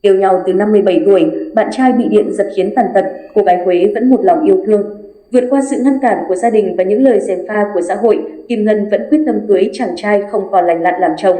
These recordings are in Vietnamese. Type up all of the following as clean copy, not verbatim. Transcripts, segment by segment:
Yêu nhau từ năm 17 tuổi, bạn trai bị điện giật khiến tàn tật, cô gái Huế vẫn một lòng yêu thương. Vượt qua sự ngăn cản của gia đình và những lời gièm pha của xã hội, Kim Ngân vẫn quyết tâm cưới chàng trai không còn lành lặn làm chồng.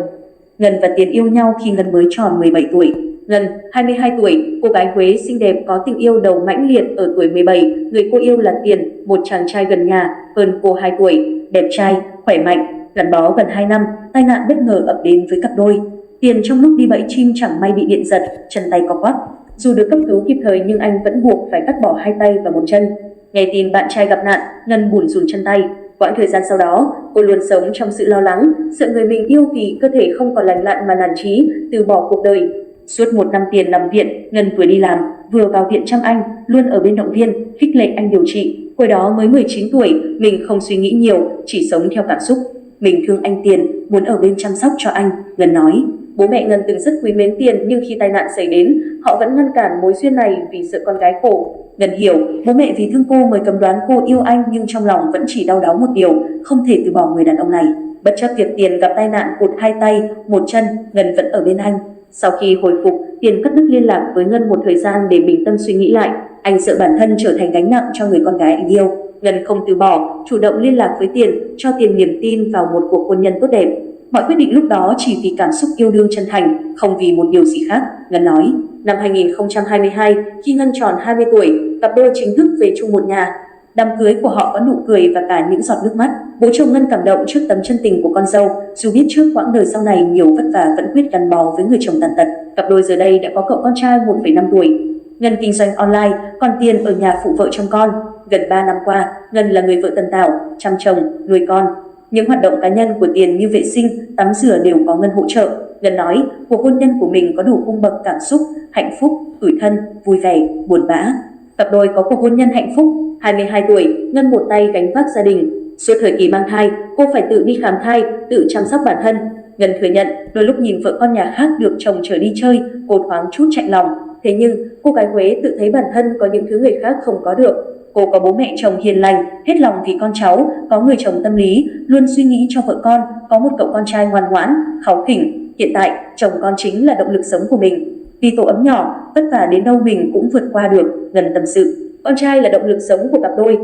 Ngân và Tiền yêu nhau khi Ngân mới tròn 17 tuổi. Ngân, 22 tuổi, cô gái Huế xinh đẹp có tình yêu đầu mãnh liệt ở tuổi 17. Người cô yêu là Tiền, một chàng trai gần nhà, hơn cô 2 tuổi, đẹp trai, khỏe mạnh, gắn bó gần 2 năm. Tai nạn bất ngờ ập đến với cặp đôi. Tiền trong lúc đi bẫy chim chẳng may bị điện giật, chân tay co quắp. Dù được cấp cứu kịp thời nhưng anh vẫn buộc phải cắt bỏ 2 tay và 1 chân. Nghe tin bạn trai gặp nạn, Ngân bủn rủn chân tay. Quãng thời gian sau đó, cô luôn sống trong sự lo lắng, sợ người mình yêu vì cơ thể không còn lành lặn mà nản chí, từ bỏ cuộc đời. Suốt 1 năm Tiền nằm viện, Ngân vừa đi làm, vừa vào viện chăm anh, luôn ở bên động viên, khích lệ anh điều trị. Hồi đó mới 19 tuổi, mình không suy nghĩ nhiều, chỉ sống theo cảm xúc. Mình thương anh Tiền, muốn ở bên chăm sóc cho anh, Ngân nói. Bố mẹ Ngân từng rất quý mến Tiền nhưng khi tai nạn xảy đến, họ vẫn ngăn cản mối duyên này vì sợ con gái khổ. Ngân hiểu, bố mẹ vì thương cô mới cấm đoán cô yêu anh nhưng trong lòng vẫn chỉ đau đáu một điều, không thể từ bỏ người đàn ông này. Bất chấp việc Tiền gặp tai nạn cụt 2 tay, 1 chân, Ngân vẫn ở bên anh. Sau khi hồi phục, Tiền cắt đứt liên lạc với Ngân một thời gian để bình tâm suy nghĩ lại. Anh sợ bản thân trở thành gánh nặng cho người con gái anh yêu. Ngân không từ bỏ, chủ động liên lạc với Tiền, cho Tiền niềm tin vào một cuộc hôn nhân tốt đẹp. Mọi quyết định lúc đó chỉ vì cảm xúc yêu đương chân thành, không vì một điều gì khác, Ngân nói. Năm 2022, khi Ngân tròn 20 tuổi, cặp đôi chính thức về chung một nhà. Đám cưới của họ có nụ cười và cả những giọt nước mắt. Bố chồng Ngân cảm động trước tấm chân tình của con dâu, dù biết trước quãng đời sau này nhiều vất vả vẫn quyết gắn bó với người chồng tàn tật. Cặp đôi giờ đây đã có cậu con trai 1,5 tuổi. Ngân kinh doanh online, còn Tiền ở nhà phụ vợ trông con. Gần 3 năm qua, Ngân là người vợ tần tảo, chăm chồng, nuôi con. Những hoạt động cá nhân của Tiền như vệ sinh, tắm rửa đều có Ngân hỗ trợ. Ngân nói, cuộc hôn nhân của mình có đủ cung bậc cảm xúc, hạnh phúc, tủi thân, vui vẻ, buồn bã. Cặp đôi có cuộc hôn nhân hạnh phúc. 22 tuổi, Ngân một tay gánh vác gia đình. Suốt thời kỳ mang thai, cô phải tự đi khám thai, tự chăm sóc bản thân. Ngân thừa nhận, đôi lúc nhìn vợ con nhà khác được chồng chở đi chơi, cô thoáng chút chạnh lòng. Thế nhưng, cô gái Huế tự thấy bản thân có những thứ người khác không có được. Cô có bố mẹ chồng hiền lành, hết lòng vì con cháu, có người chồng tâm lý, luôn suy nghĩ cho vợ con, có một cậu con trai ngoan ngoãn, kháu khỉnh. Hiện tại, chồng con chính là động lực sống của mình. Vì tổ ấm nhỏ, vất vả đến đâu mình cũng vượt qua được, Ngân tâm sự. Con trai là động lực sống của cặp đôi.